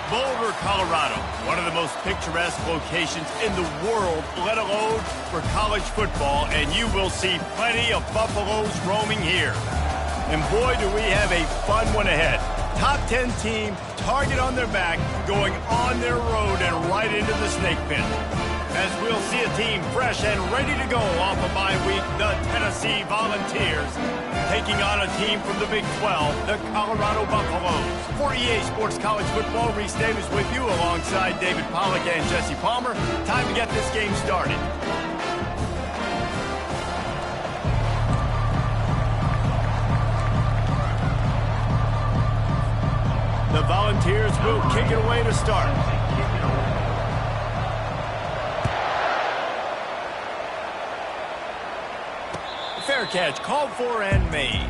Boulder, Colorado, one of the most picturesque locations in the world, let alone for college football, and you will see plenty of Buffaloes roaming here. And boy, do we have a fun one ahead. Top 10 team, target on their back, going on their road and right into the snake pit. As we'll see a team fresh and ready to go off a bye week, the Tennessee Volunteers, taking on a team from the Big 12, the Colorado Buffaloes. For EA Sports College Football, Reese Davis with you alongside David Pollack and Jesse Palmer. Time to get this game started. The Volunteers will kick it away to start. Fair catch called for and made.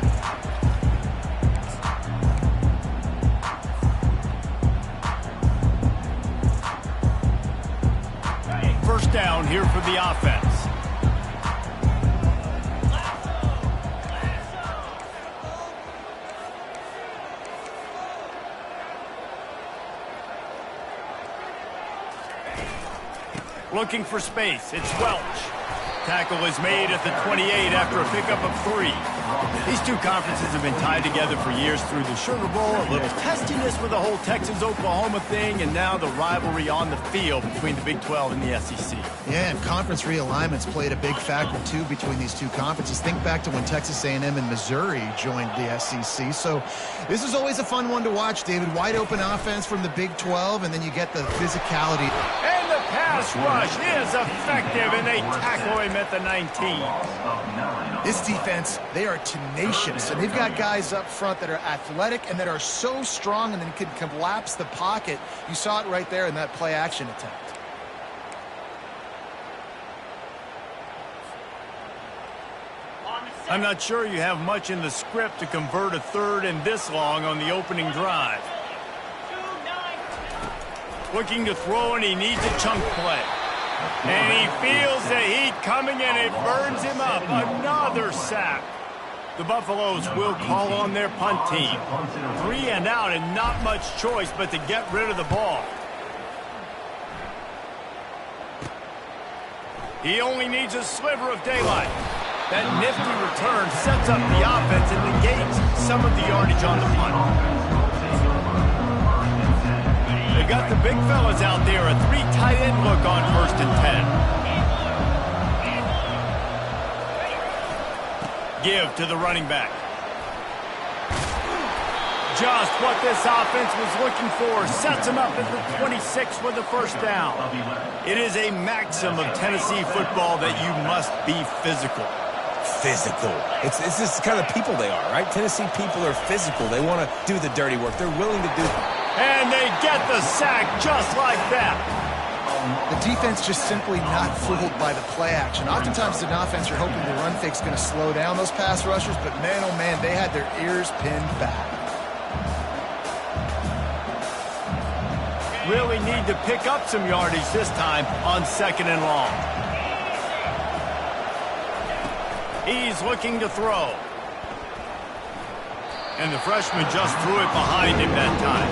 First down here for the offense. Looking for space. It's Welch. Tackle is made at the 28 after a pickup of 3. These two conferences have been tied together for years through the Sugar Bowl, a little testiness with the whole Texas-Oklahoma thing, and now the rivalry on the field between the Big 12 and the SEC. Yeah, and conference realignments played a big factor, too, between these two conferences. Think back to when Texas A&M and Missouri joined the SEC. So this is always a fun one to watch, David. Wide open offense from the Big 12, and then you get the physicality. And the pass rush is effective, and they tackle him at the 19. This defense, they are tenacious, and they've got guys up front that are athletic and that are so strong and then can collapse the pocket. You saw it right there in that play-action attempt. I'm not sure you have much in the script to convert a third and this long on the opening drive. Looking to throw, and he needs a chunk play. And he feels the heat coming, and it burns him up. Another sack. The Buffaloes will call on their punt team. 3 and out, and not much choice but to get rid of the ball. He only needs a sliver of daylight. That nifty return sets up the offense and negates some of the yardage on the punt. They got the big fellas out there, a 3 tight end look on 1st and 10. Give to the running back. Just what this offense was looking for. Sets him up at the 26 with the first down. It is a maxim of Tennessee football that you must be physical. Physical. It's just the kind of people they are, right? Tennessee people are physical. They want to do the dirty work. They're willing to do. And they get the sack just like that. The defense just simply not fooled by the play action. Oftentimes, an offense, you're hoping the run fake's going to slow down those pass rushers, but man, oh man, they had their ears pinned back. Really need to pick up some yardage this time on 2nd and long. He's looking to throw. And the freshman just threw it behind him that time.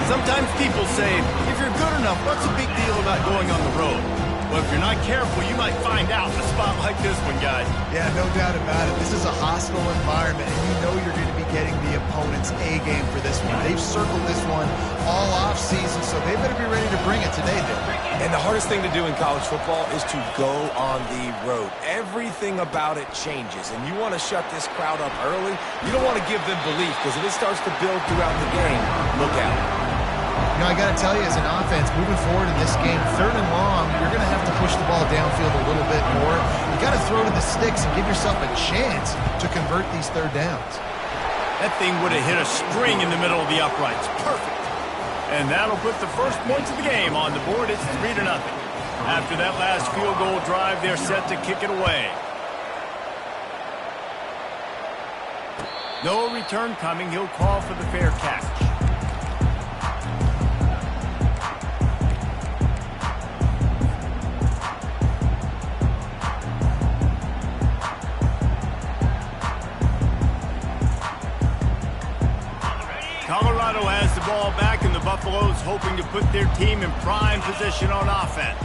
Sometimes people say, if you're good enough, what's the big deal about going on the road? Well, if you're not careful, you might find out in a spot like this one, guys. Yeah, no doubt about it. This is a hostile environment, and you know you're going to be getting the opponent's A game for this one. They've circled this one all off season, so they better be ready to bring it today, Dave. And the hardest thing to do in college football is to go on the road. Everything about it changes, and you want to shut this crowd up early. You don't want to give them belief, because if it starts to build throughout the game, look out. You know, I got to tell you, as an offense, moving forward in this game, 3rd and long, you're going to have to push the ball downfield a little bit more. You got to throw to the sticks and give yourself a chance to convert these 3rd downs. That thing would have hit a string in the middle of the uprights. Perfect. And that'll put the first points of the game on the board. It's 3-0. After that last field goal drive, they're set to kick it away. No return coming. He'll call for the fair catch. Colorado has the ball back, and the Buffaloes hoping to put their team in prime position on offense.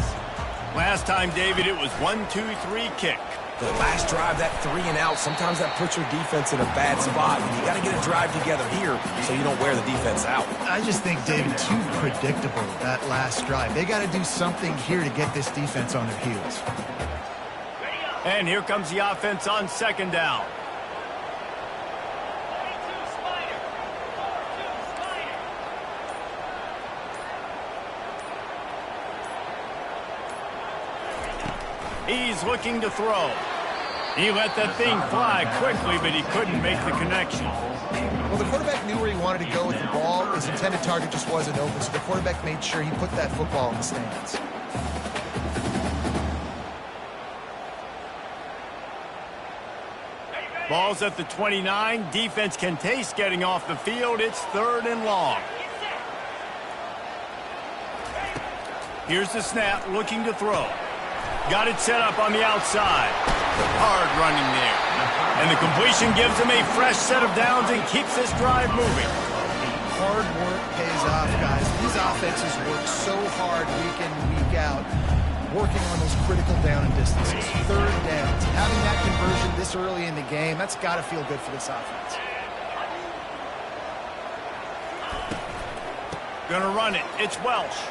Last time, David, it was 1-2-3 kick. The last drive, that 3 and out, sometimes that puts your defense in a bad spot. And you got to get a drive together here so you don't wear the defense out. I just think, David, too predictable, that last drive. They got to do something here to get this defense on their heels. And here comes the offense on second down. He's looking to throw. He let that thing fly quickly, but he couldn't make the connection. Well, the quarterback knew where he wanted to go with the ball. His intended target just wasn't open, so the quarterback made sure he put that football in the stands. Ball's at the 29. Defense can taste getting off the field. It's 3rd and long. Here's the snap, looking to throw. Got it set up on the outside. Hard running there. And the completion gives him a fresh set of downs and keeps this drive moving. Hard work pays off, guys. These offenses work so hard week in and week out, working on those critical down and distances. 3rd downs. Having that conversion this early in the game, that's got to feel good for this offense. Gonna run it. It's Welsh.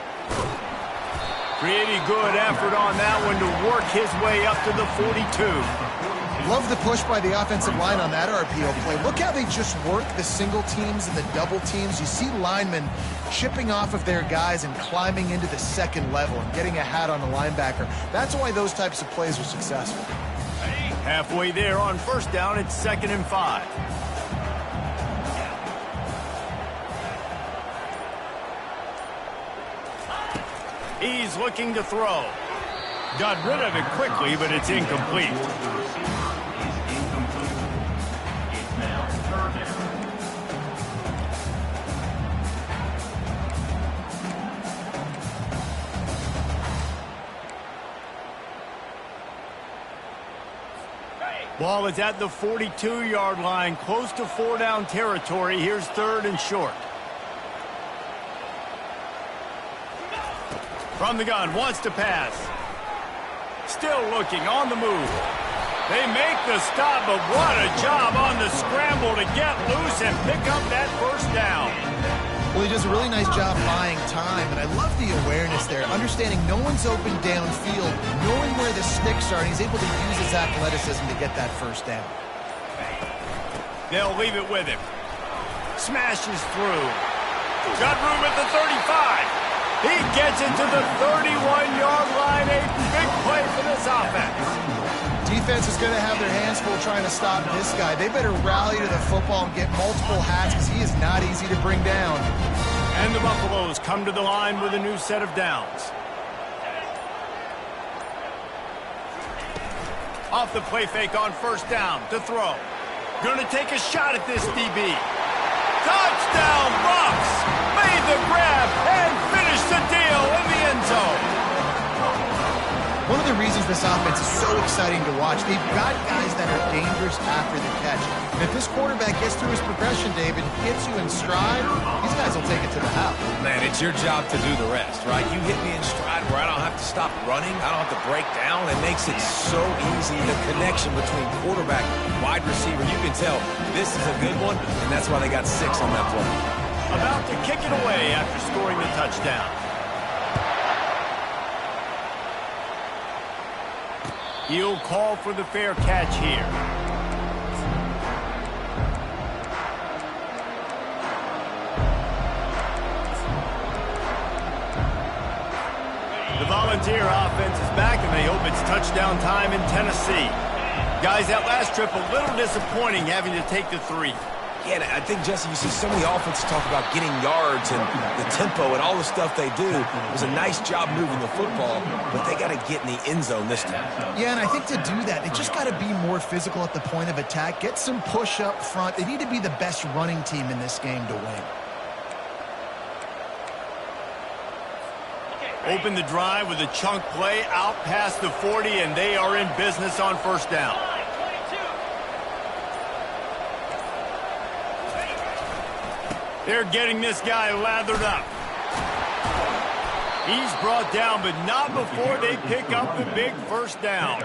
Pretty good effort on that one to work his way up to the 42. Love the push by the offensive line on that RPO play. Look how they just work the single teams and the double teams. You see linemen chipping off of their guys and climbing into the second level and getting a hat on the linebacker. That's why those types of plays are successful. Halfway there on first down, it's 2nd and 5. He's looking to throw. Got rid of it quickly, but it's incomplete. Ball is at the 42-yard line, close to 4-down territory. Here's 3rd and short. From the gun, wants to pass. Still looking, on the move. They make the stop, but what a job on the scramble to get loose and pick up that first down. Well, he does a really nice job buying time, and I love the awareness there, understanding no one's open downfield, knowing where the sticks are, and he's able to use his athleticism to get that first down. They'll leave it with him. Smashes through. Got room at the 35. He gets it to the 31-yard line. A big play for this offense. Defense is going to have their hands full trying to stop this guy. They better rally to the football and get multiple hats because he is not easy to bring down. And the Buffaloes come to the line with a new set of downs. Off the play fake on first down to throw. Going to take a shot at this DB. Touchdown, Bucs! Made the grab and finished the deal in the end zone. One of the reasons this offense is so exciting to watch, they've got guys that are dangerous after the catch. And if this quarterback gets through his progression, David, gets you in stride, these guys will take it to the house. Man, it's your job to do the rest, right? You hit me in stride where I don't have to stop running. I don't have to break down. It makes it so easy. The connection between quarterback and wide receiver, you can tell this is a good one, and that's why they got 6 on that play. About to kick it away after scoring the touchdown. He'll call for the fair catch here. The Volunteer offense is back, and they hope it's touchdown time in Tennessee. Guys, that last trip a little disappointing having to take the 3. Yeah, and I think, Jesse, you see so many offenses talk about getting yards and the tempo and all the stuff they do. It was a nice job moving the football, but they got to get in the end zone this time. Yeah, and I think to do that, they just got to be more physical at the point of attack, get some push up front. They need to be the best running team in this game to win. Open the drive with a chunk play out past the 40, and they are in business on first down. They're getting this guy lathered up. He's brought down, but not before they pick up the big first down.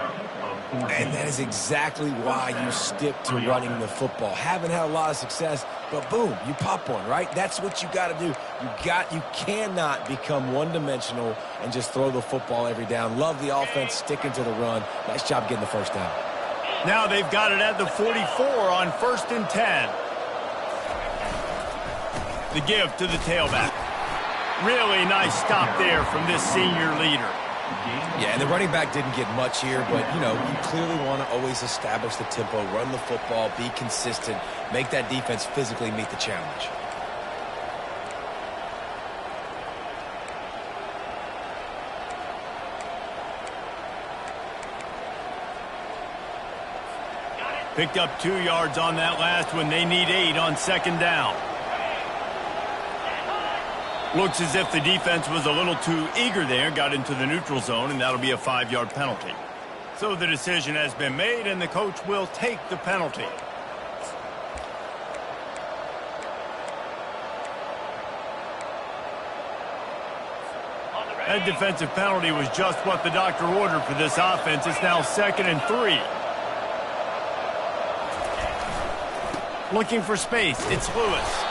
And that is exactly why you stick to running the football. Haven't had a lot of success, but boom, you pop one, right? That's what you got to do. You cannot become one-dimensional and just throw the football every down. Love the offense sticking to the run. Nice job getting the first down. Now they've got it at the 44 on 1st and 10. The give to the tailback. Really nice stop there from this senior leader. Yeah, and the running back didn't get much here, but, you know, you clearly want to always establish the tempo, run the football, be consistent, make that defense physically meet the challenge. Picked up 2 yards on that last one. They need 8 on 2nd down. Looks as if the defense was a little too eager there, got into the neutral zone, and that'll be a 5-yard penalty. So the decision has been made, and the coach will take the penalty. That defensive penalty was just what the doctor ordered for this offense. It's now 2nd and 3. Looking for space. It's Lewis.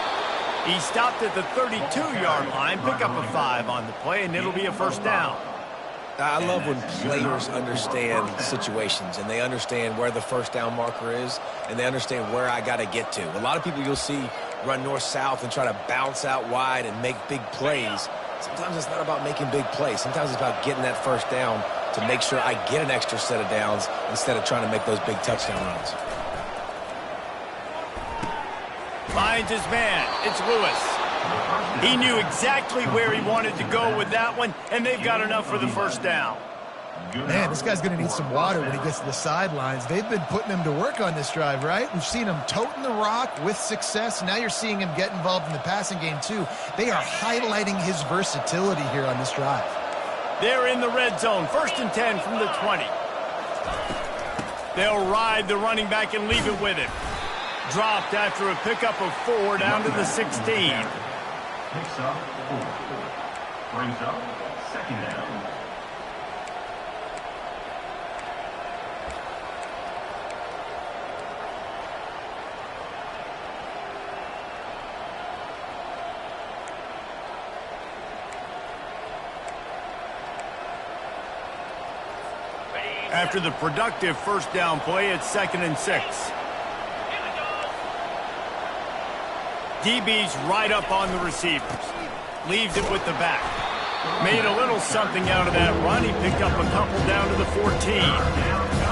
He stopped at the 32-yard line, pick up a 5 on the play, and it'll be a first down. I love when players understand situations, and they understand where the first down marker is, and they understand where I got to get to. A lot of people you'll see run north-south and try to bounce out wide and make big plays. Sometimes it's not about making big plays. Sometimes it's about getting that first down to make sure I get an extra set of downs instead of trying to make those big touchdown runs. Finds his man. It's Lewis. He knew exactly where he wanted to go with that one, and they've got enough for the first down. Man, this guy's going to need some water when he gets to the sidelines. They've been putting him to work on this drive, right? We've seen him toting the rock with success. Now you're seeing him get involved in the passing game, too. They are highlighting his versatility here on this drive. They're in the red zone. 1st and 10 from the 20. They'll ride the running back and leave it with him. Dropped after a pickup of 4 down to the 16. Picks up 4. Brings up 2nd down. After the productive first down play, it's 2nd and 6. DB's right up on the receivers. Leaves it with the back. Made a little something out of that run. He picked up a couple down to the 14.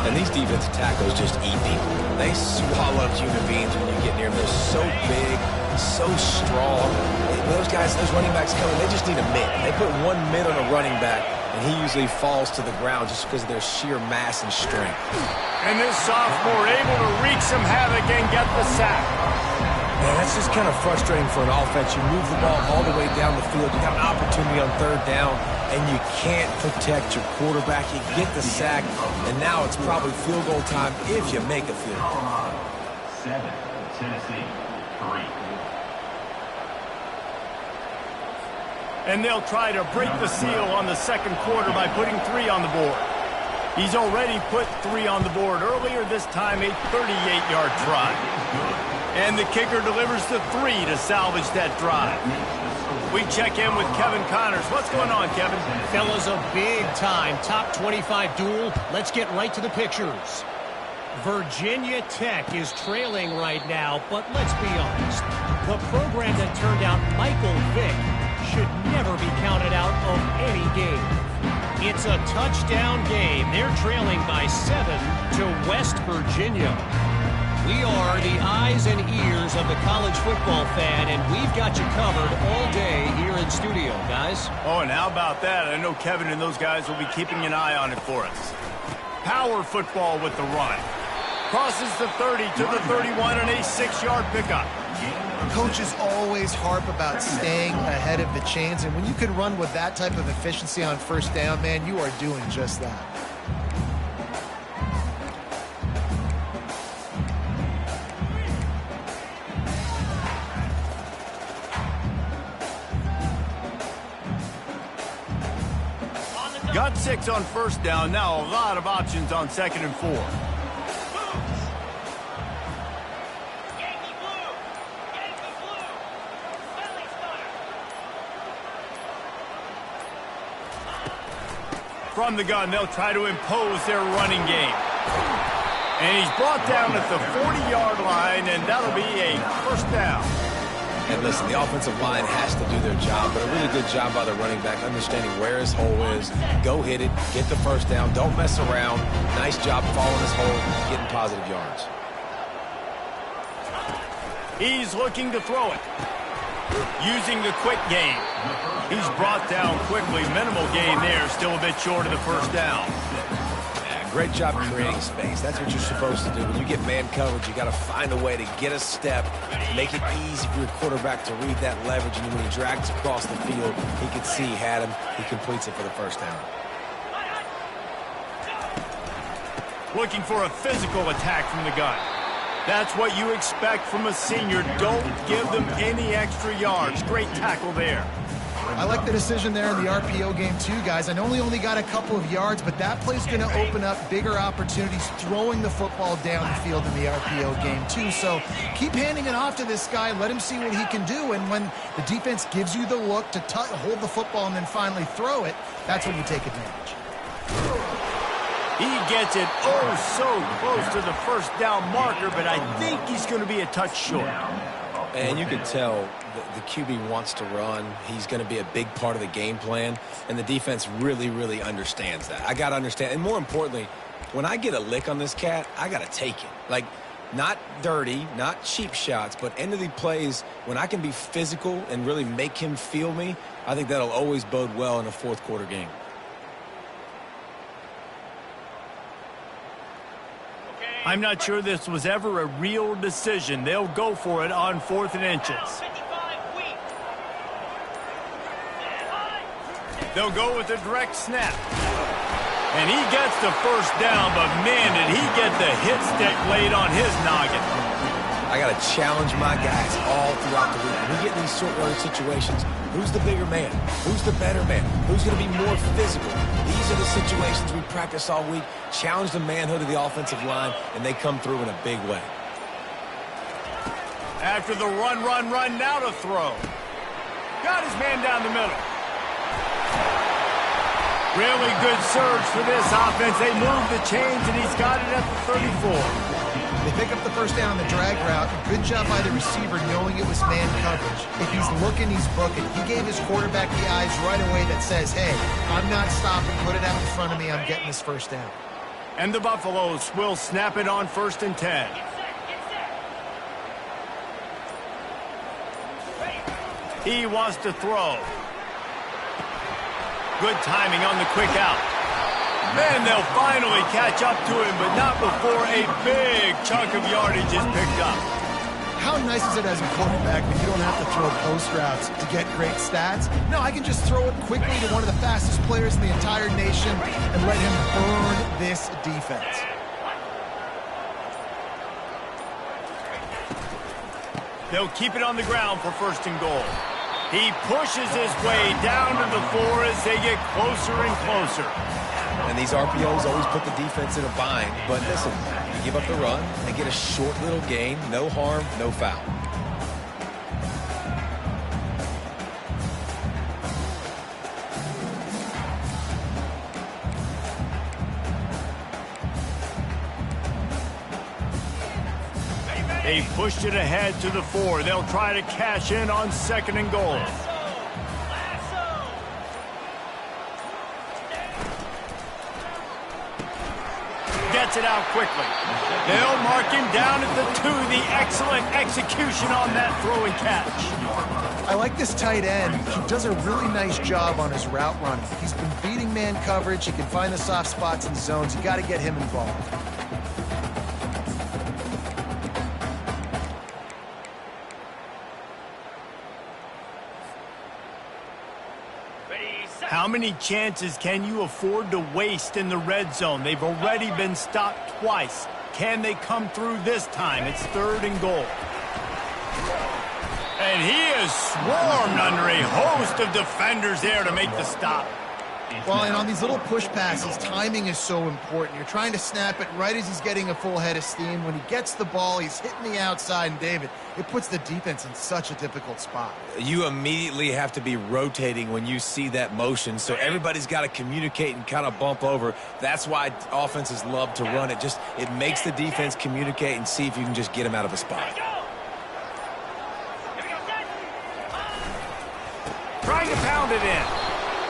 And these defensive tackles just eat people. They swallow human beings when you get near them. They're so big, so strong. Those guys, those running backs coming, they just need a mid. They put one mid on a running back, and he usually falls to the ground just because of their sheer mass and strength. And this sophomore able to wreak some havoc and get the sack. Man, that's just kind of frustrating for an offense. You move the ball all the way down the field. You got an opportunity on 3rd down, and you can't protect your quarterback. You get the sack, and now it's probably field goal time if you make a field goal. 7, Tennessee, 3. And they'll try to break the seal on the 2nd quarter by putting 3 on the board. He's already put 3 on the board earlier, this time a 38-yard try. And the kicker delivers the 3 to salvage that drive. We check in with Kevin Connors. What's going on, Kevin? Fellas, a big-time top 25 duel. Let's get right to the pictures. Virginia Tech is trailing right now, but let's be honest. The program that turned out Michael Vick should never be counted out of any game. It's a touchdown game. They're trailing by 7 to West Virginia. We are the eyes and ears of the college football fan, and we've got you covered all day here in studio, guys. Oh, and how about that? I know Kevin and those guys will be keeping an eye on it for us. Power football with the run. Crosses the 30 to the 31 and a 6-yard pickup. Coaches always harp about staying ahead of the chains, and when you can run with that type of efficiency on 1st down, man, you are doing just that. Got 6 on first down. Now a lot of options on 2nd and 4. From the gun, they'll try to impose their running game. And he's brought down at the 40-yard line, and that'll be a first down. And listen, the offensive line has to do their job, but a really good job by the running back understanding where his hole is. Go hit it, get the first down, don't mess around. Nice job following his hole, getting positive yards. He's looking to throw it. Using the quick game. He's brought down quickly. Minimal gain there, still a bit short of the first down. Great job creating space. That's what you're supposed to do. When you get man coverage, you got to find a way to get a step, make it easy for your quarterback to read that leverage, and when he drags across the field, he can see he had him. He completes it for the first down. Looking for a physical attack from the gun. That's what you expect from a senior. Don't give them any extra yards. Great tackle there. I like the decision there in the RPO game too, guys. I know he only got a couple of yards, but that play's going to open up bigger opportunities throwing the football down the field in the RPO game too. So keep handing it off to this guy. Let him see what he can do. And when the defense gives you the look to hold the football and then finally throw it, that's when you take advantage. He gets it so close to the first down marker, but I think he's going to be a touch short. And you can tell the QB wants to run. He's going to be a big part of the game plan, and the defense really, really understands that. I got to understand, and more importantly, when I get a lick on this cat, I got to take it. Like, not dirty, not cheap shots, but end of the plays, when I can be physical and really make him feel me, I think that'll always bode well in a fourth quarter game. I'm not sure this was ever a real decision. They'll go for it on 4th and inches. They'll go with a direct snap. And he gets the first down, but man, did he get the hit stick laid on his noggin. I got to challenge my guys all throughout the week. When we get in these short yardage situations, who's the bigger man? Who's the better man? Who's going to be more physical? These are the situations we practice all week. Challenge the manhood of the offensive line, and they come through in a big way. After the run, now to throw. Got his man down the middle. Really good surge for this offense. They move the chains, and he's got it at the 34. They pick up the first down on the drag route. Good job by the receiver knowing it was man coverage. If he's looking, he's booking. He gave his quarterback the eyes right away that says, hey, I'm not stopping. Put it out in front of me. I'm getting this first down. And the Buffaloes will snap it on 1st and 10. He wants to throw. Good timing on the quick out. And they'll finally catch up to him, but not before a big chunk of yardage is picked up. How nice is it as a quarterback when you don't have to throw post routes to get great stats? No, I can just throw it quickly to one of the fastest players in the entire nation and let him burn this defense. They'll keep it on the ground for 1st and goal. He pushes his way down to the 4 as they get closer and closer. And these RPOs always put the defense in a bind. But listen, you give up the run, they get a short little gain, no harm, no foul. They pushed it ahead to the 4. They'll try to cash in on 2nd and goal. Gets it out quickly. They'll mark him down at the 2. The excellent execution on that throw and catch. I like this tight end. He does a really nice job on his route running. He's been beating man coverage. He can find the soft spots and zones. You got to get him involved. How many chances can you afford to waste in the red zone? They've already been stopped twice. Can they come through this time? It's 3rd and goal. And he is swarmed under a host of defenders there to make the stop. Well, and on these little push passes, timing is so important. You're trying to snap it right as he's getting a full head of steam. When he gets the ball, he's hitting the outside, and David, it puts the defense in such a difficult spot. You immediately have to be rotating when you see that motion, so everybody's got to communicate and kind of bump over. That's why offenses love to run it. It makes the defense communicate and see if you can just get him out of a spot. Trying to pound it in.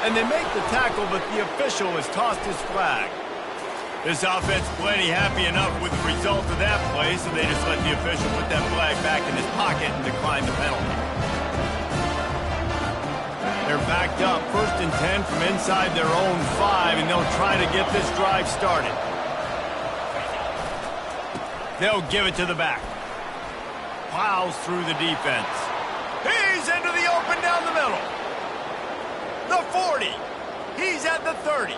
And they make the tackle, but the official has tossed his flag. This offense plenty happy enough with the result of that play, so they just let the official put that flag back in his pocket and decline the penalty. They're backed up, 1st and 10 from inside their own 5, and they'll try to get this drive started. They'll give it to the back. Plows through the defense. He's into the open down the middle. The 40. He's at the 30.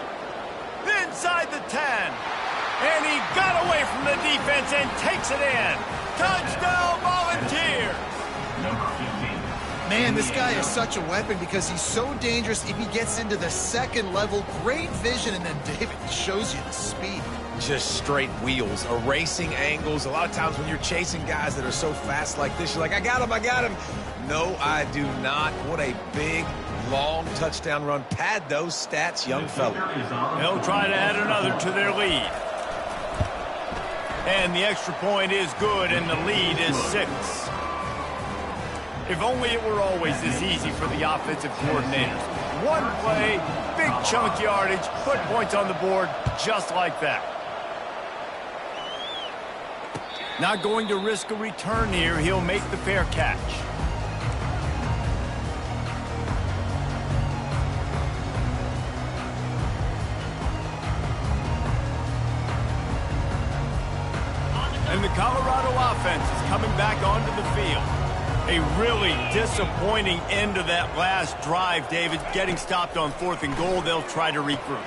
Inside the 10. And he got away from the defense and takes it in. Touchdown, Volunteers. Number 15. Man, this guy is such a weapon because he's so dangerous if he gets into the second level. Great vision, and then David shows you the speed. Just straight wheels, erasing angles. A lot of times when you're chasing guys that are so fast like this, you're like, I got him. No, I do not. What a big, long touchdown run. Pad those stats, young fella. They'll try to add another to their lead. And the extra point is good, and the lead is 6. If only it were always this easy for the offensive coordinators. One play, big chunk yardage, put points on the board just like that. Not going to risk a return here. He'll make the fair catch. And the Colorado offense is coming back onto the field. A really disappointing end to that last drive, David. Getting stopped on 4th and goal, they'll try to regroup.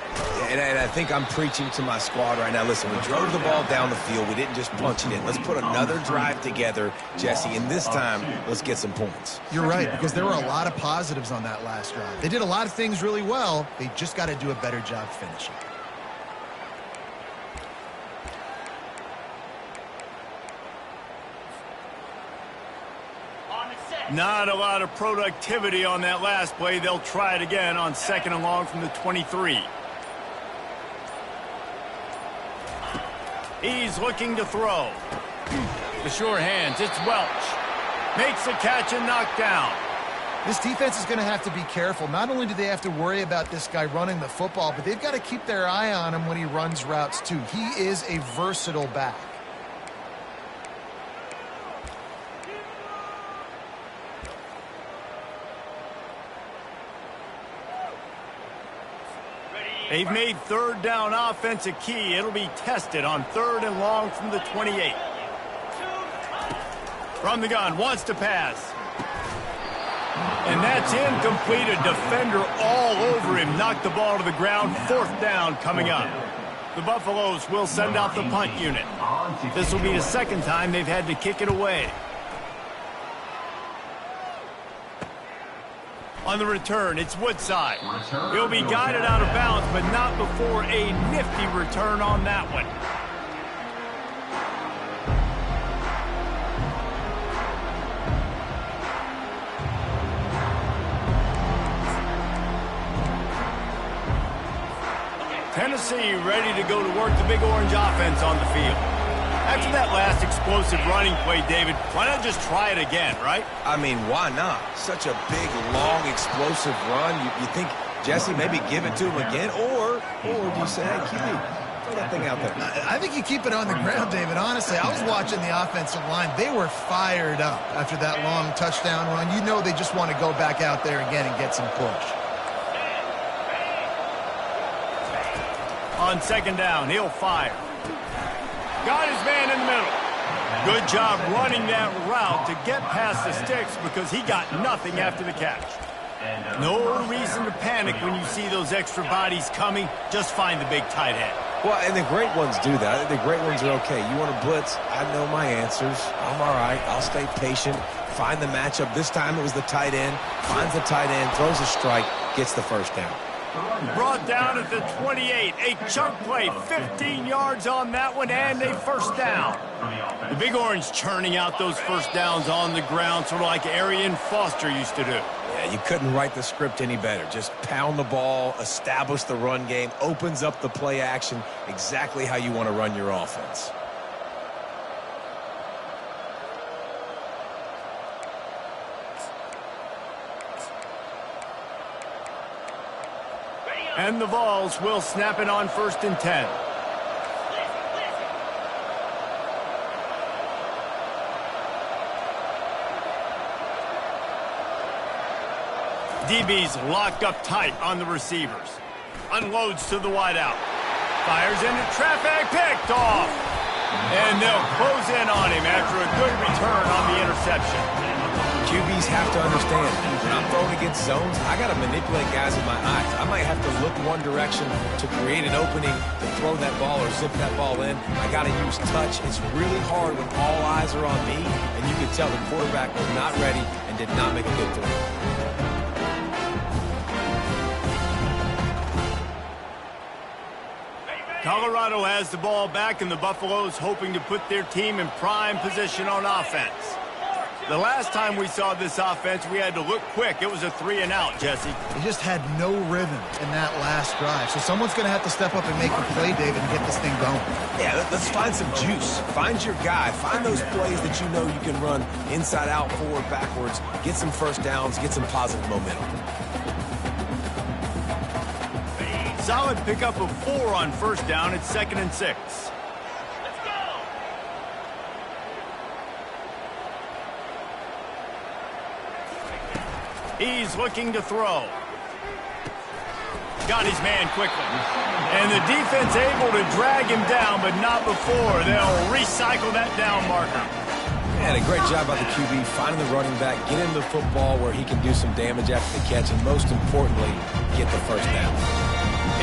And I think I'm preaching to my squad right now. Listen, we drove the ball down the field. We didn't just punch it in. Let's put another drive together, Jesse, and this time, let's get some points. You're right, because there were a lot of positives on that last drive. They did a lot of things really well. They just got to do a better job finishing. Not a lot of productivity on that last play. They'll try it again on 2nd and long from the 23. He's looking to throw. The sure hands, it's Welch. Makes the catch and knocked down. This defense is going to have to be careful. Not only do they have to worry about this guy running the football, but they've got to keep their eye on him when he runs routes too. He is a versatile back. They've made 3rd down offense a key. It'll be tested on 3rd and long from the 28. From the gun, wants to pass. And that's incomplete. A defender all over him. Knocked the ball to the ground. 4th down coming up. The Buffaloes will send out the punt unit. This will be the 2nd time they've had to kick it away. On the return, it's Woodside. He'll be guided out of bounds, but not before a nifty return on that one. Tennessee ready to go to work the Big Orange offense on the field. After that last explosive running play, David, why not just try it again, right? I mean, why not? Such a big, long, explosive run. You think, Jesse, maybe give it to him again? Or do you say, hey, QB, throw that thing out there? I think you keep it on the ground, David. Honestly, I was watching the offensive line. They were fired up after that long touchdown run. You know they just want to go back out there again and get some push. On 2nd down, he'll fire. Got his man in the middle. Good job running that route to get past the sticks because he got nothing after the catch. No reason to panic when you see those extra bodies coming. Just find the big tight end. Well, and the great ones do that. The great ones are okay. You want to blitz? I know my answers. I'm all right. I'll stay patient. Find the matchup. This time it was the tight end. Finds the tight end, throws a strike, gets the 1st down. Brought down at the 28. A chunk play, 15 yards on that one, and a first down. The Big Orange churning out those first downs on the ground, sort of like Arian Foster used to do. Yeah, you couldn't write the script any better. Just pound the ball, establish the run game, opens up the play action, exactly how you want to run your offense. And the Vols will snap it on 1st and 10. DB's locked up tight on the receivers. Unloads to the wideout. Fires into traffic, picked off. And they'll close in on him after a good return on the interception. QBs have to understand, when I'm throwing against zones, I got to manipulate guys with my eyes. I might have to look one direction to create an opening to throw that ball or zip that ball in. I got to use touch. It's really hard when all eyes are on me, and you can tell the quarterback was not ready and did not make a good throw. Colorado has the ball back, and the Buffaloes hoping to put their team in prime position on offense. The last time we saw this offense, we had to look quick. It was a 3-and-out, Jesse. They just had no rhythm in that last drive. So someone's going to have to step up and make a play, David, and get this thing going. Yeah, let's find some juice. Find your guy. Find those plays that you know you can run inside out, forward, backwards. Get some first downs. Get some positive momentum. Solid pickup of 4 on 1st down. It's 2nd and 6. He's looking to throw. Got his man quickly. And the defense able to drag him down, but not before. They'll recycle that down marker. And a great job by the QB finding the running back, get him the football where he can do some damage after the catch, and most importantly, get the first down.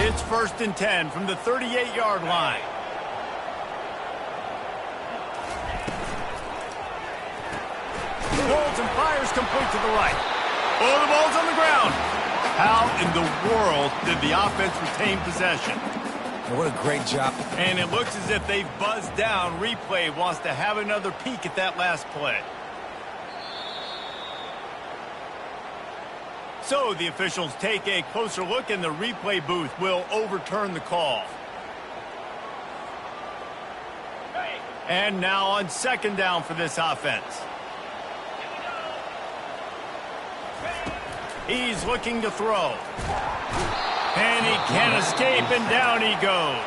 It's 1st and 10 from the 38-yard line. Pulls and fires complete to the right. Oh, the ball's on the ground. How in the world did the offense retain possession? What a great job. And it looks as if they've buzzed down. Replay wants to have another peek at that last play. So the officials take a closer look, and the replay booth will overturn the call. And now on 2nd down for this offense. He's looking to throw. And he can't escape, and down he goes.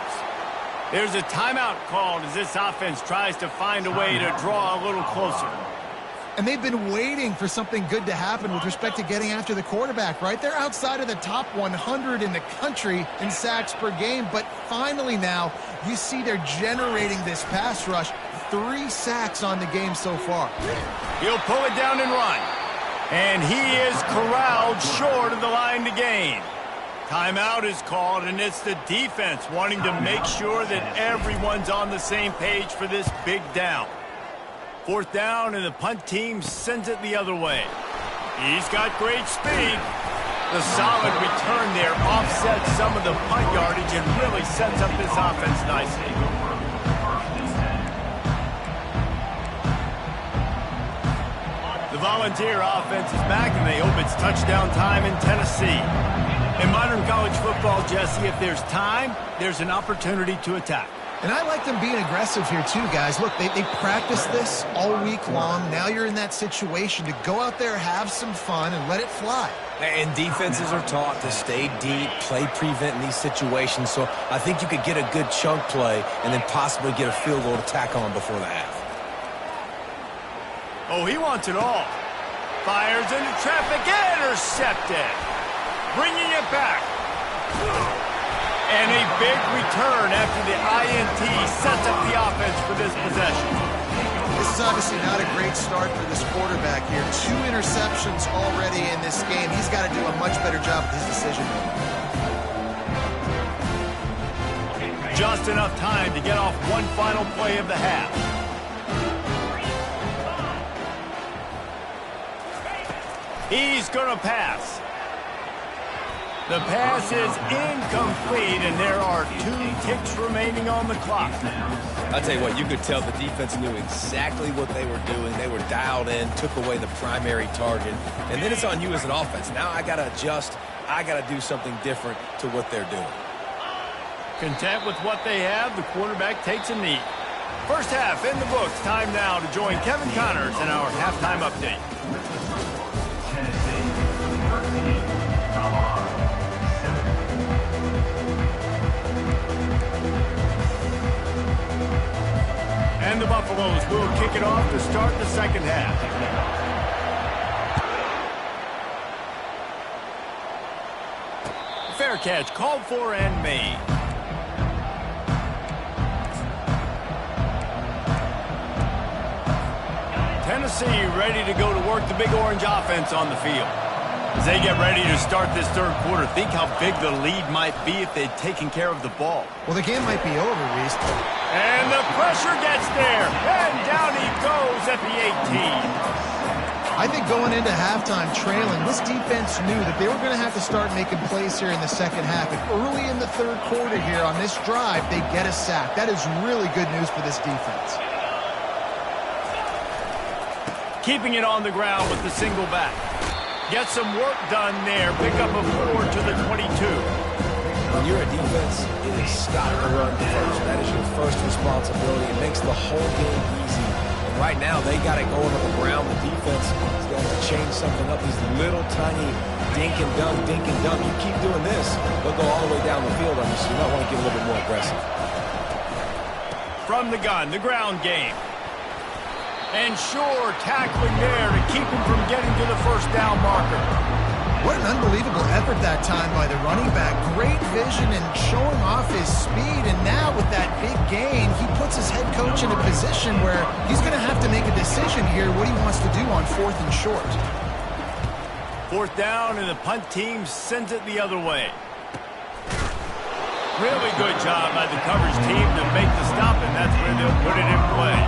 There's a timeout called as this offense tries to find a way to draw a little closer. And they've been waiting for something good to happen with respect to getting after the quarterback, right? They're outside of the top 100 in the country in sacks per game, but finally now you see they're generating this pass rush. 3 sacks on the game so far. He'll pull it down and run. And he is corralled short of the line to gain. Timeout is called, and it's the defense wanting to make sure that everyone's on the same page for this big down. 4th down, and the punt team sends it the other way. He's got great speed. The solid return there offsets some of the punt yardage and really sets up this offense nicely. The Volunteer offense is back, and they hope it's touchdown time in Tennessee. In modern college football, Jesse, if there's time, there's an opportunity to attack. And I like them being aggressive here too, guys. Look, they practiced this all week long. Now you're in that situation to go out there, have some fun, and let it fly. And defenses are taught to stay deep, play prevent in these situations. So I think you could get a good chunk play and then possibly get a field goal to tack on before the half. Oh, he wants it all. Fires into traffic, intercepted. Bringing it back. And a big return after the INT sets up the offense for this possession. This is obviously not a great start for this quarterback here. 2 interceptions already in this game. He's got to do a much better job with his decision-making. Just enough time to get off one final play of the half. He's going to pass. The pass is incomplete, and there are 2 ticks remaining on the clock. I'll tell you what, you could tell the defense knew exactly what they were doing. They were dialed in, took away the primary target, and then it's on you as an offense. Now I got to adjust. I got to do something different to what they're doing. Content with what they have, the quarterback takes a knee. First half in the books. Time now to join Kevin Connors in our halftime update. Tennessee 13, Colorado 7. And the Buffaloes will kick it off to start the second half. Fair catch called for and made. Tennessee ready to go to work the Big Orange offense on the field. As they get ready to start this third quarter, think how big the lead might be if they'd taken care of the ball. Well, the game might be over, Reese. And the pressure gets there. And down he goes at the 18. I think going into halftime trailing, this defense knew that they were going to have to start making plays here in the second half. And early in the third quarter here on this drive, they get a sack. That is really good news for this defense. Keeping it on the ground with the single back. Get some work done there. Pick up a 4 to the 22. When you're a defense, it is stop the run first. That is your first responsibility. It makes the whole game easy. And right now, they got it going on the ground. The defense has got to change something up. These little tiny dink and dunk, dink and dunk. You keep doing this, they'll go all the way down the field on you, so you might want to get a little bit more aggressive. From the gun, the ground game. And sure, tackling there to keep him from getting to the first down marker. What an unbelievable effort that time by the running back. Great vision and showing off his speed. And now with that big gain, he puts his head coach in a position where he's going to have to make a decision here what he wants to do on 4th and short. 4th down, and the punt team sends it the other way. Really good job by the coverage team to make the stop, and that's where they'll put it in play.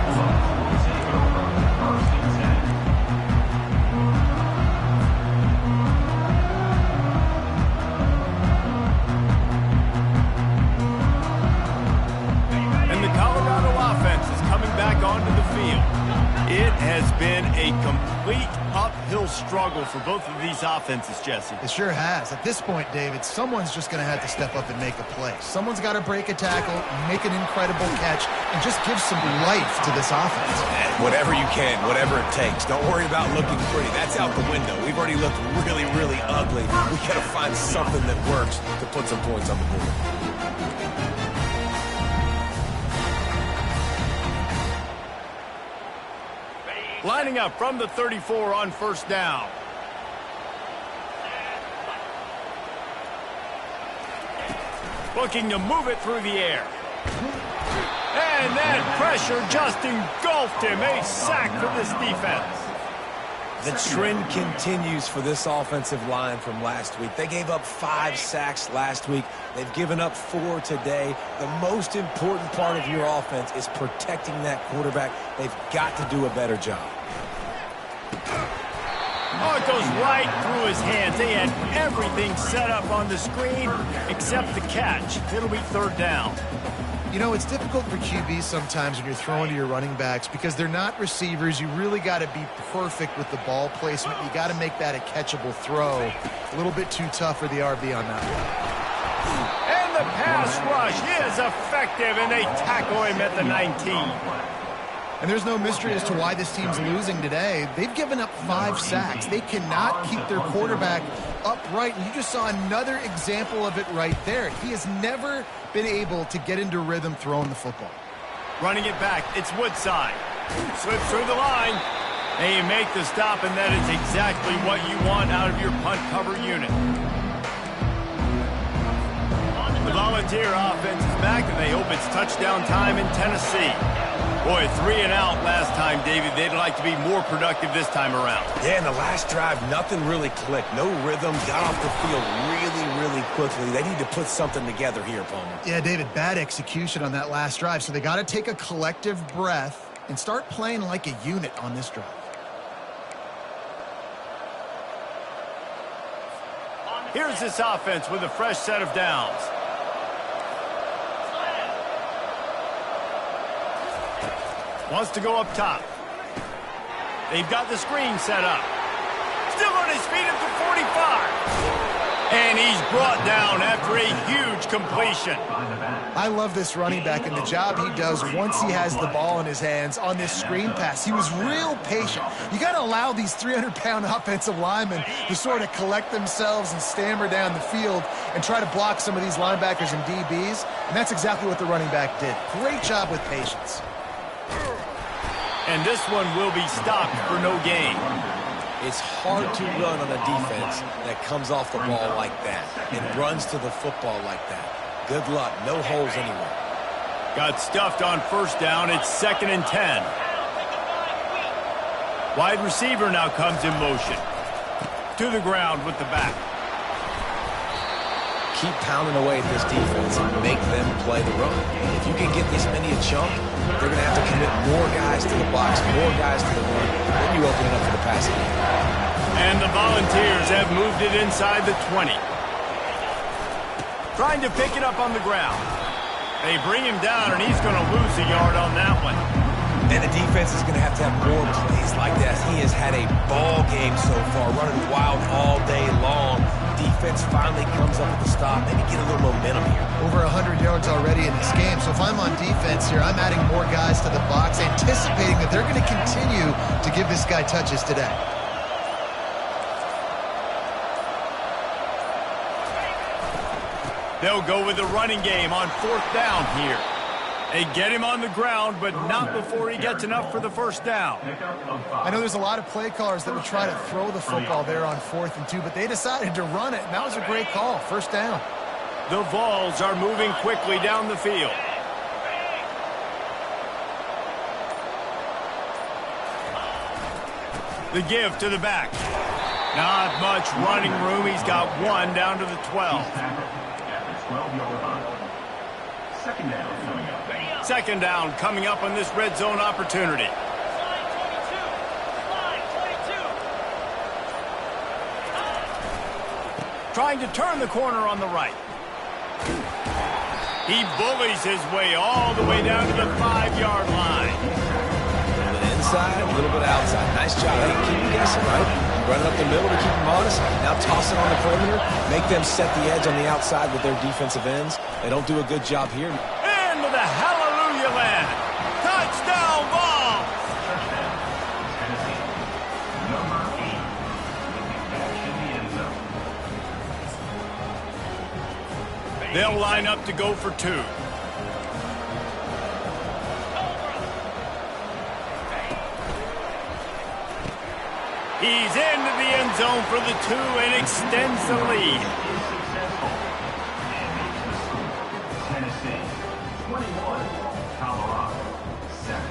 Onto the field. It has been a complete uphill struggle for both of these offenses, Jesse. It sure has. At this point, David, someone's just going to have to step up and make a play. Someone's got to break a tackle, make an incredible catch, and just give some life to this offense. Whatever you can, whatever it takes. Don't worry about looking pretty. That's out the window. We've already looked really, really ugly. We got to find something that works to put some points on the board. Lining up from the 34 on 1st down. Looking to move it through the air. And that pressure just engulfed him. A sack for this defense. The trend continues for this offensive line from last week. They gave up 5 sacks last week. They've given up 4 today. The most important part of your offense is protecting that quarterback. They've got to do a better job. Oh, it goes right through his hands. They had everything set up on the screen except the catch. It'll be 3rd down. You know, it's difficult for QBs sometimes when you're throwing to your running backs because they're not receivers. You really got to be perfect with the ball placement. You got to make that a catchable throw. A little bit too tough for the RB on that one. And the pass rush is effective, and they tackle him at the 19. And there's no mystery as to why this team's losing today. They've given up 5 sacks. They cannot keep their quarterback upright. And you just saw another example of it right there. He has never been able to get into rhythm throwing the football. Running it back, it's Woodside. Slips through the line. And you make the stop, and that is exactly what you want out of your punt cover unit. The Volunteer offense is back, and they hope it's touchdown time in Tennessee. Boy, 3 and out last time, David. They'd like to be more productive this time around. Yeah, in the last drive, nothing really clicked. No rhythm, got off the field really, really quickly. They need to put something together here, Palmer. Yeah, David, bad execution on that last drive. So they got to take a collective breath and start playing like a unit on this drive. Here's this offense with a fresh set of downs. Wants to go up top. They've got the screen set up. Still on his feet at the 45. And he's brought down after a huge completion. I love this running back and the job he does once he has the ball in his hands on this screen pass. He was real patient. You got to allow these 300-pound offensive linemen to sort of collect themselves and stammer down the field and try to block some of these linebackers and DBs. And that's exactly what the running back did. Great job with patience. And this one will be stopped for no gain. It's hard to run on a defense that comes off the ball like that and runs to the football like that. Good luck. No holes anywhere. Got stuffed on first down. It's 2nd and 10. Wide receiver now comes in motion. To the ground with the back. Keep pounding away at this defense and make them play the run. If you can get this many a chunk, they're going to have to commit more guys to the box, more guys to the run. Then you open it up for the passing game. And the Volunteers have moved it inside the 20. Trying to pick it up on the ground. They bring him down, and he's going to lose a yard on that one. And the defense is going to have more plays like that. He has had a ball game so far, running wild all day long. Defense finally comes up with the stop. Maybe get a little momentum here. Over 100 yards already in this game. So if I'm on defense here, I'm adding more guys to the box, anticipating that they're going to continue to give this guy touches today. They'll go with the running game on 4th down here. They get him on the ground, but not before he gets enough for the first down. I know there's a lot of play callers that would try to throw the football there on 4th and 2, but they decided to run it, and that was a great call. First down. The Vols are moving quickly down the field. The give to the back. Not much running room. He's got one down to the 12. Second down coming up on this red zone opportunity. Trying to turn the corner on the right. He bullies his way all the way down to the 5-yard line. A little bit inside, a little bit outside. Nice job. Hey, keep him guessing, right? Run it up the middle to keep him honest. Now toss it on the perimeter. Make them set the edge on the outside with their defensive ends. They don't do a good job here. Into the hallelujah land. Touchdown ball. They'll line up to go for 2. He's into the end zone for the 2 and extends the lead. Tennessee, 21, Colorado, 7.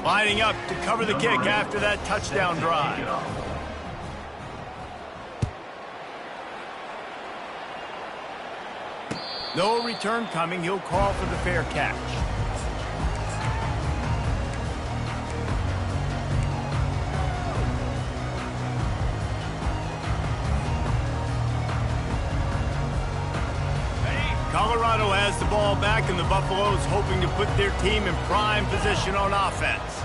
Lining up to cover the kick after that touchdown drive. No return coming. He'll call for the fair catch. Colorado has the ball back, and the Buffaloes hoping to put their team in prime position on offense.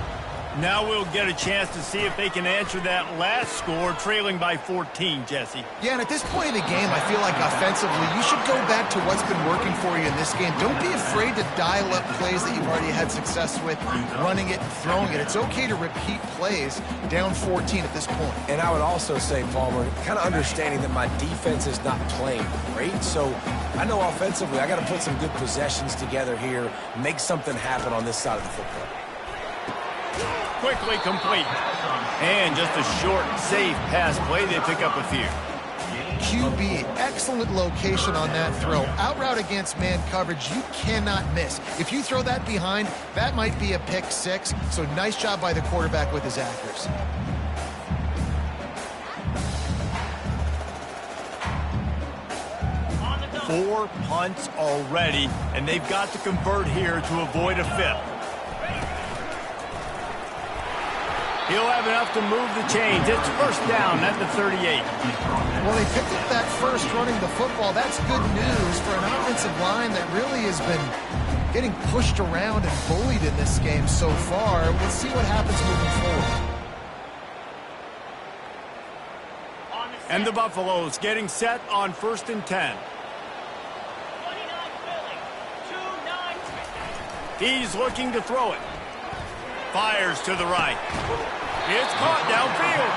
Now we'll get a chance to see if they can answer that last score, trailing by 14, Jesse. Yeah, and at this point in the game, I feel like offensively, you should go back to what's been working for you in this game. Don't be afraid to dial up plays that you've already had success with, running it and throwing it. It's okay to repeat plays down 14 at this point. And I would also say, Palmer, kind of understanding that my defense is not playing great, so I know offensively I got to put some good possessions together here, make something happen on this side of the football. Quickly complete. And just a short, safe pass play. They pick up a few. QB, excellent location on that throw. Out route against man coverage, you cannot miss. If you throw that behind, that might be a pick 6. So nice job by the quarterback with his accuracy. Four punts already, and they've got to convert here to avoid a 5th. He'll have enough to move the chains. It's first down at the 38. Well, they picked up that first running the football. That's good news for an offensive line that really has been getting pushed around and bullied in this game so far. We'll see what happens moving forward. And the Buffaloes getting set on 1st and 10. He's looking to throw it. Fires to the right. It's caught downfield.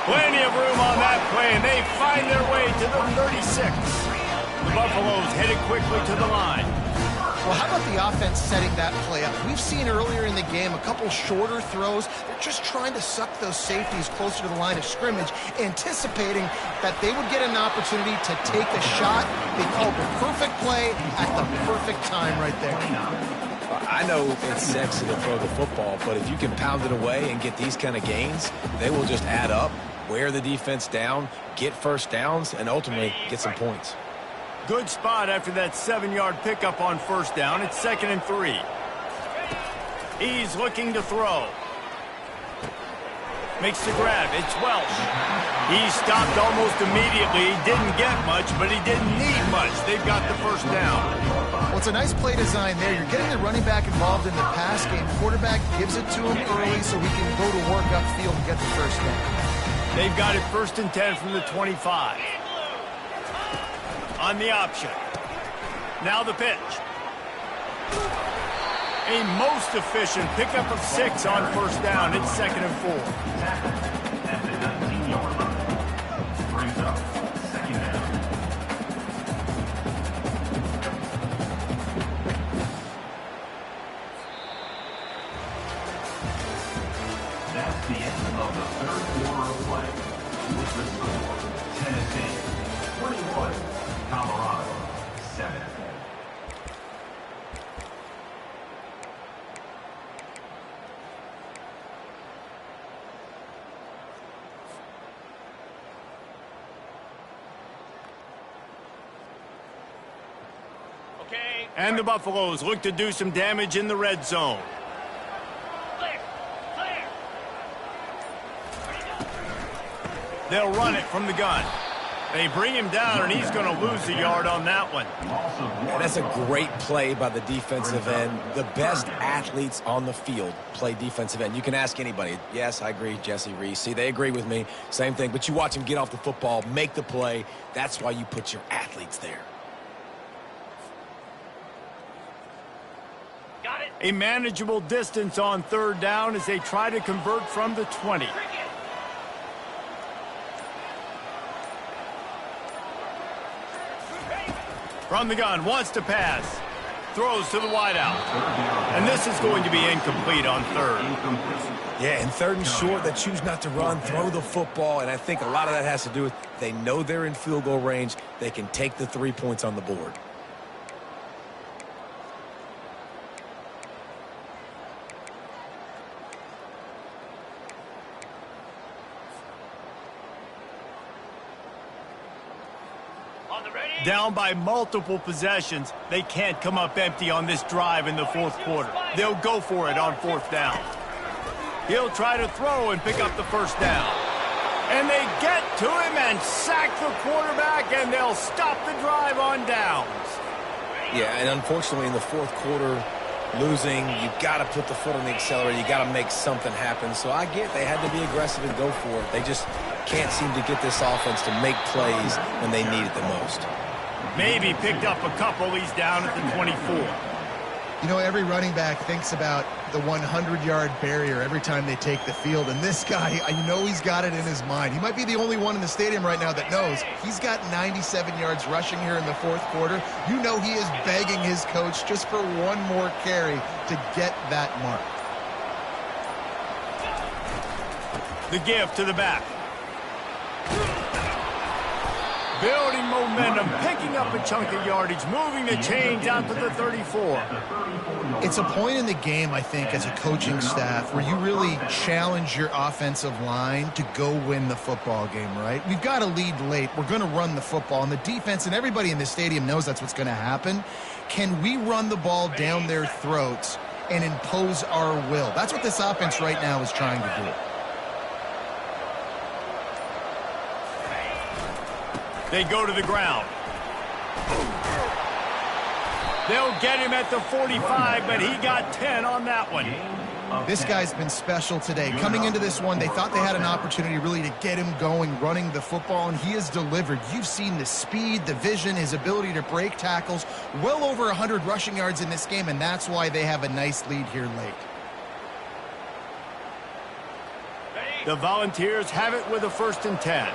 Plenty of room on that play, and they find their way to the 36. The Buffaloes headed quickly to the line. Well, how about the offense setting that play up? We've seen earlier in the game a couple shorter throws. They're just trying to suck those safeties closer to the line of scrimmage, anticipating that they would get an opportunity to take a shot. They called the perfect play at the perfect time right there. I know it's sexy to throw the football, but if you can pound it away and get these kind of gains, they will just add up, wear the defense down, get first downs, and ultimately get some points. Good spot after that 7-yard pickup on first down. It's 2nd and 3. He's looking to throw. Makes the grab. It's Welsh. He stopped almost immediately. He didn't get much, but he didn't need much. They've got the first down. Well, it's a nice play design there. You're getting the running back involved in the pass game. Quarterback gives it to him early so he can go to work upfield and get the first down. They've got it 1st and 10 from the 25. On the option. Now the pitch. A most efficient pickup of 6 on first down. It's 2nd and 4. At the 19-yard line. Brings up 2nd down. That's the end of the 3rd quarter of play. With the score, Tennessee 21, Colorado 7. And the Buffaloes look to do some damage in the red zone. They'll run it from the gun. They bring him down, and he's going to lose a yard on that one. And that's a great play by the defensive end. The best athletes on the field play defensive end. You can ask anybody. Yes, I agree, Jesse Reese. See, they agree with me. Same thing. But you watch them get off the football, make the play. That's why you put your athletes there. A manageable distance on 3rd down as they try to convert from the 20. From the gun, wants to pass. Throws to the wideout. And this is going to be incomplete on 3rd. Yeah, and 3rd and short, they choose not to run, throw the football, and I think a lot of that has to do with they know they're in field goal range. They can take the 3 points on the board. Down by multiple possessions, they can't come up empty on this drive in the 4th quarter. They'll go for it on 4th down. He'll try to throw and pick up the first down. And they get to him and sack the quarterback, and they'll stop the drive on downs. Yeah, and unfortunately in the 4th quarter, losing, you got to put the foot on the accelerator. You got to make something happen. So I get they had to be aggressive and go for it. They just can't seem to get this offense to make plays when they need it the most. Maybe picked up a couple. He's down at the 24. You know, every running back thinks about the 100-yard barrier every time they take the field. And this guy, I know he's got it in his mind. He might be the only one in the stadium right now that knows he's got 97 yards rushing here in the 4th quarter. You know he is begging his coach just for one more carry to get that mark. The give to the back. Building momentum, picking up a chunk of yardage, moving the chains out to the 34. It's a point in the game, I think, as a coaching staff where you really challenge your offensive line to go win the football game, right? We've got a lead late. We're going to run the football, and the defense and everybody in the stadium knows that's what's going to happen. Can we run the ball down their throats and impose our will? That's what this offense right now is trying to do. They go to the ground. They'll get him at the 45, but he got 10 on that one. This guy's been special today. Coming into this one, they thought they had an opportunity really to get him going, running the football, and he has delivered. You've seen the speed, the vision, his ability to break tackles. Well over 100 rushing yards in this game, and that's why they have a nice lead here late. The Volunteers have it with a 1st and 10.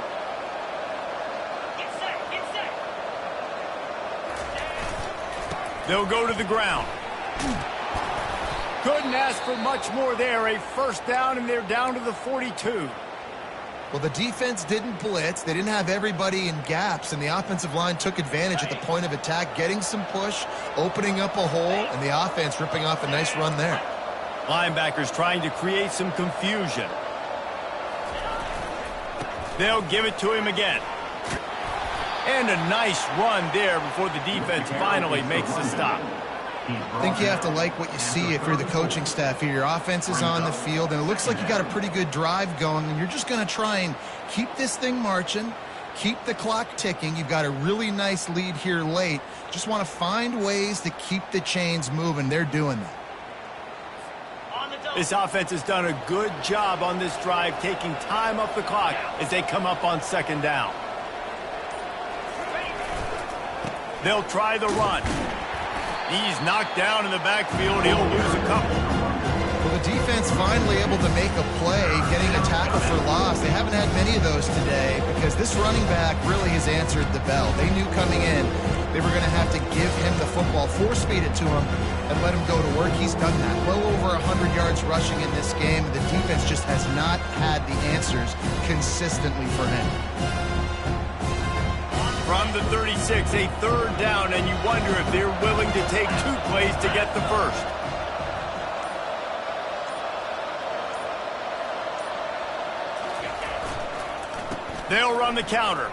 They'll go to the ground. Couldn't ask for much more there. A 1st down, and they're down to the 42. Well, the defense didn't blitz. They didn't have everybody in gaps, and the offensive line took advantage at the point of attack, getting some push, opening up a hole, and the offense ripping off a nice run there. Linebackers trying to create some confusion. They'll give it to him again. And a nice run there before the defense finally makes the stop. I think you have to like what you see if you're the coaching staff here. Your offense is on the field, and it looks like you got a pretty good drive going, and you're just going to try and keep this thing marching, keep the clock ticking. You've got a really nice lead here late. Just want to find ways to keep the chains moving. They're doing that. This offense has done a good job on this drive, taking time off the clock as they come up on 2nd down. They'll try the run. He's knocked down in the backfield. He'll lose a couple. Well, the defense finally able to make a play, getting a tackle for loss. They haven't had many of those today because this running back really has answered the bell. They knew coming in they were going to have to give him the football, force-feed it to him, and let him go to work. He's done that. Well over 100 yards rushing in this game. The defense just has not had the answers consistently for him. From the 36, a 3rd down, and you wonder if they're willing to take 2 plays to get the 1st. They'll run the counter.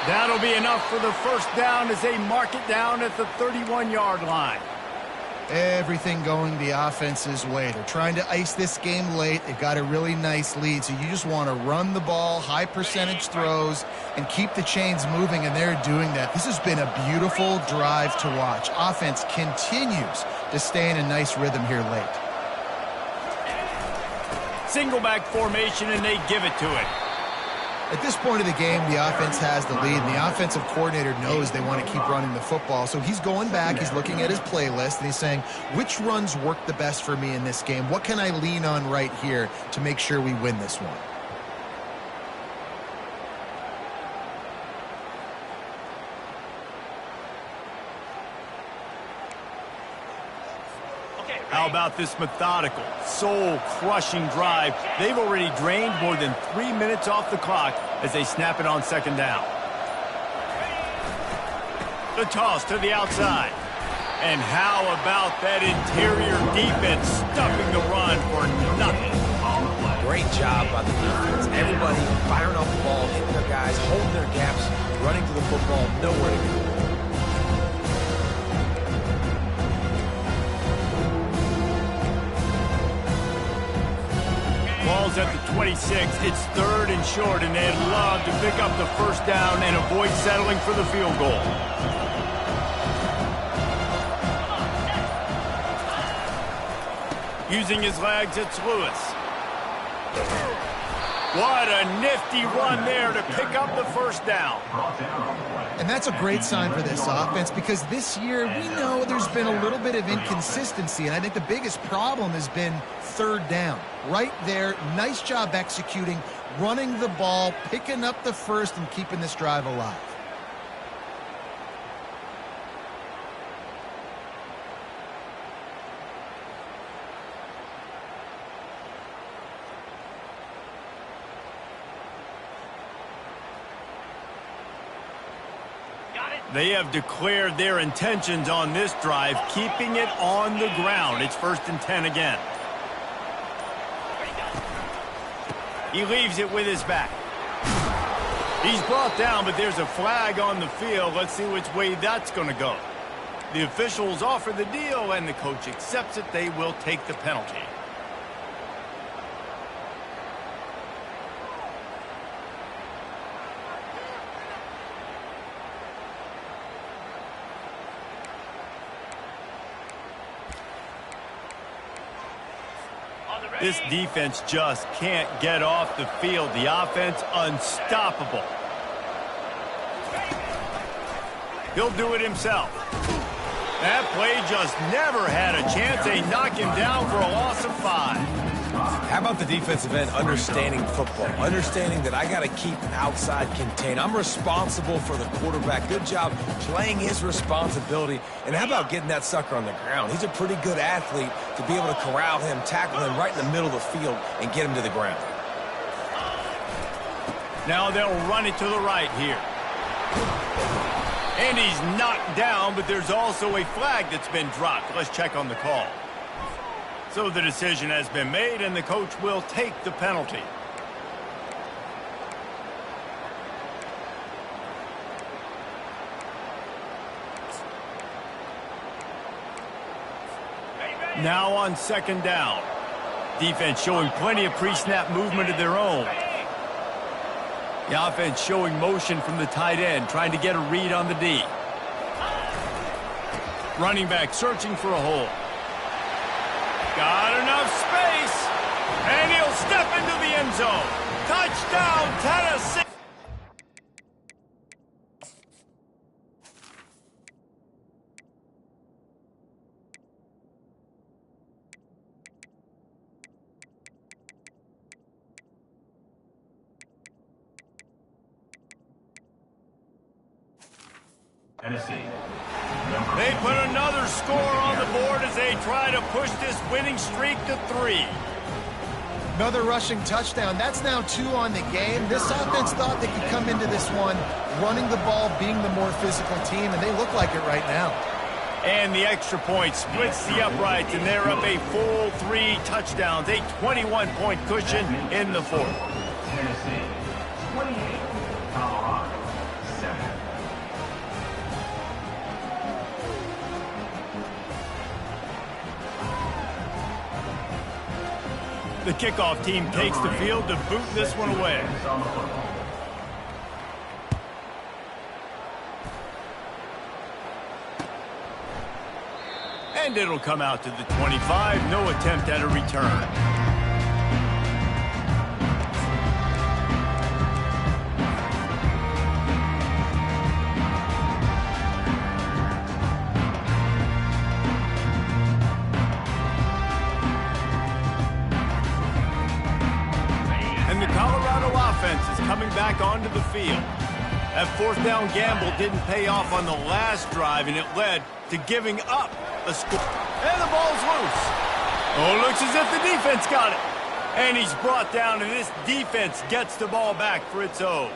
That'll be enough for the 1st down as they mark it down at the 31-yard line. Everything going the offense's way. They're trying to ice this game late. They've got a really nice lead, so you just want to run the ball, high percentage throws, and keep the chains moving, and they're doing that. This has been a beautiful drive to watch. Offense continues to stay in a nice rhythm here late. Single back formation, and they give it to it. At this point of the game, the offense has the lead, and the offensive coordinator knows they want to keep running the football. So he's going back, he's looking at his playlist, and he's saying, which runs work the best for me in this game? What can I lean on right here to make sure we win this one? How about this methodical, soul-crushing drive? They've already drained more than 3 minutes off the clock as they snap it on 2nd down. The toss to the outside. And how about that interior defense stuffing the run for nothing? Great job by the defense. Everybody firing off the ball, hitting their guys, holding their gaps, running to the football, nowhere to go. Ball's at the 26. It's 3rd and short, and they'd love to pick up the 1st down and avoid settling for the field goal. Using his legs, it's Lewis. What a nifty run there to pick up the 1st down. And that's a great sign for this offense because this year we know there's been a little bit of inconsistency, and I think the biggest problem has been 3rd down. Right there, nice job executing, running the ball, picking up the 1st, and keeping this drive alive. They have declared their intentions on this drive, keeping it on the ground. It's 1st and 10 again. He leaves it with his back. He's brought down, but there's a flag on the field. Let's see which way that's going to go. The officials offer the deal, and the coach accepts it. They will take the penalty. This defense just can't get off the field. The offense unstoppable. He'll do it himself. That play just never had a chance. They knock him down for a loss of 5. How about the defensive end understanding football? Understanding that I got to keep outside contained. I'm responsible for the quarterback. Good job playing his responsibility. And how about getting that sucker on the ground? He's a pretty good athlete to be able to corral him, tackle him right in the middle of the field, and get him to the ground. Now they'll run it to the right here. And he's knocked down, but there's also a flag that's been dropped. Let's check on the call. So the decision has been made, and the coach will take the penalty. Now on second down. Defense showing plenty of pre-snap movement of their own. The offense showing motion from the tight end, trying to get a read on the D. Running back searching for a hole. Got enough space, and he'll step into the end zone. Touchdown, Tennessee. Tennessee. They put another score on the board as they try to push this winning streak to 3. Another rushing touchdown. That's now 2 on the game. This offense thought they could come into this one running the ball, being the more physical team, and they look like it right now. And the extra point splits the uprights, and they're up a full 3 touchdowns, a 21-point cushion in the 4th. Tennessee. 28. Colorado. 7. The kickoff team takes the field to boot this one away. And it'll come out to the 25. No attempt at a return. Coming back onto the field. That 4th down gamble didn't pay off on the last drive, and it led to giving up a score. And the ball's loose. Oh, looks as if the defense got it. And he's brought down, and this defense gets the ball back for its own.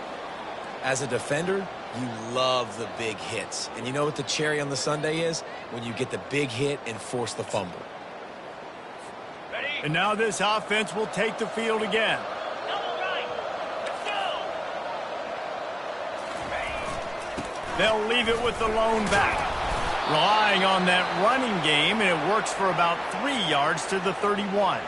As a defender, you love the big hits. And you know what the cherry on the sundae is? When you get the big hit and force the fumble. And now this offense will take the field again. They'll leave it with the lone back. Relying on that running game, and it works for about 3 yards to the 31.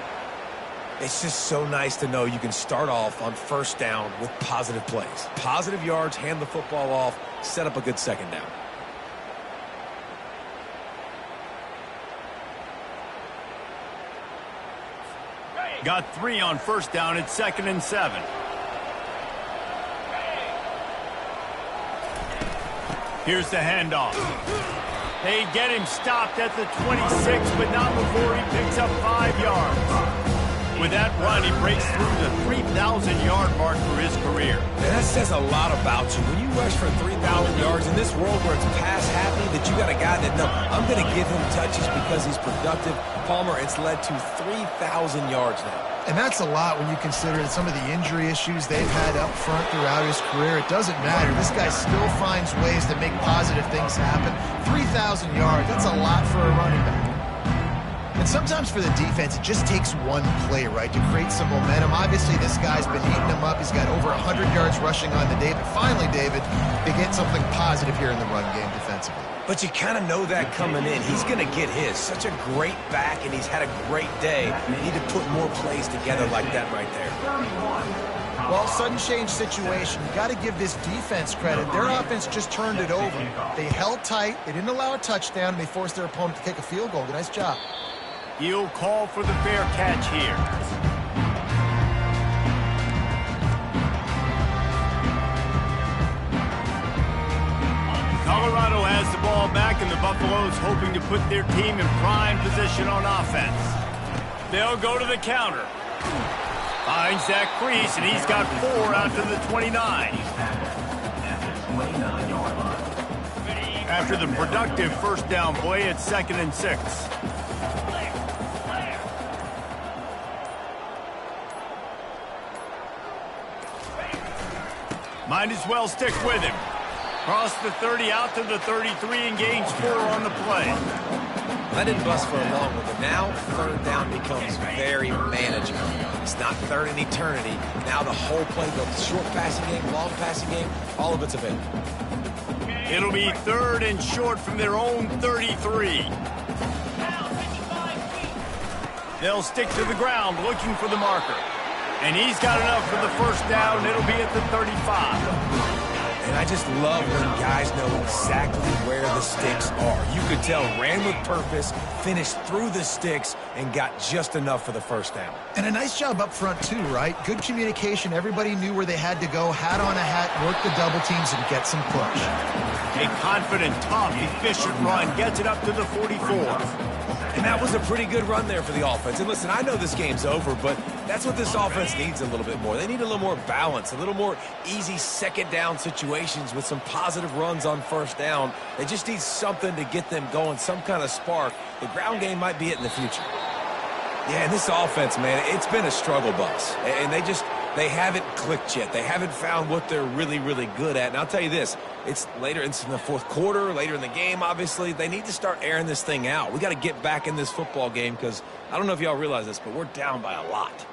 It's just so nice to know you can start off on 1st down with positive plays. Positive yards, hand the football off, set up a good 2nd down. Got 3 on 1st down. It's 2nd and 7. Here's the handoff. They get him stopped at the 26, but not before he picks up 5 yards. With that run, he breaks through the 3,000-yard mark for his career. And that says a lot about you. When you rush for 3,000 yards in this world where it's pass happy, that you got a guy that, no, I'm going to give him touches because he's productive. Palmer, it's led to 3,000 yards now. And that's a lot when you consider some of the injury issues they've had up front throughout his career. It doesn't matter. This guy still finds ways to make positive things happen. 3,000 yards, that's a lot for a running back. And sometimes for the defense, it just takes one play, right, to create some momentum. Obviously, this guy's been eating them up. He's got over 100 yards rushing on the day. But finally, David, they get something positive here in the run game defensively. But you kind of know that coming in. He's going to get his. Such a great back, and he's had a great day. You need to put more plays together like that right there. Well, sudden change situation. You got to give this defense credit. Their offense just turned it over. They held tight. They didn't allow a touchdown. They forced their opponent to kick a field goal. Nice job. He'll call for the fair catch here. Colorado has the ball back, and the Buffaloes hoping to put their team in prime position on offense. They'll go to the counter. Finds that crease, and he's got 4 out to the 29. After the productive first down play, it's 2nd and 6. Might as well stick with him. Cross the 30 out to the 33 and gains 4 on the play. That didn't bust for a long one, but now 3rd down becomes very manageable. It's not 3rd and eternity. Now the whole playbook, short passing game, long passing game, all of it's available. It'll be 3rd and short from their own 33. They'll stick to the ground looking for the marker. And he's got enough for the first down. It'll be at the 35. And I just love when guys know exactly where the sticks are. You could tell ran with purpose, finished through the sticks, and got just enough for the first down. And a nice job up front, too, right? Good communication. Everybody knew where they had to go. Hat on a hat, work the double teams, and get some push. A confident, tough, efficient run gets it up to the 44. And that was a pretty good run there for the offense. And listen, I know this game's over, but that's what this offense needs a little bit more. They need a little more balance, a little more easy 2nd down situations with some positive runs on 1st down. They just need something to get them going, some kind of spark. The ground game might be it in the future. Yeah, and this offense, man, it's been a struggle bus. And they haven't clicked yet. They haven't found what they're really, really good at. And I'll tell you this, it's later, it's in the 4th quarter, later in the game, obviously. They need to start airing this thing out. We got to get back in this football game because I don't know if y'all realize this, but we're down by a lot.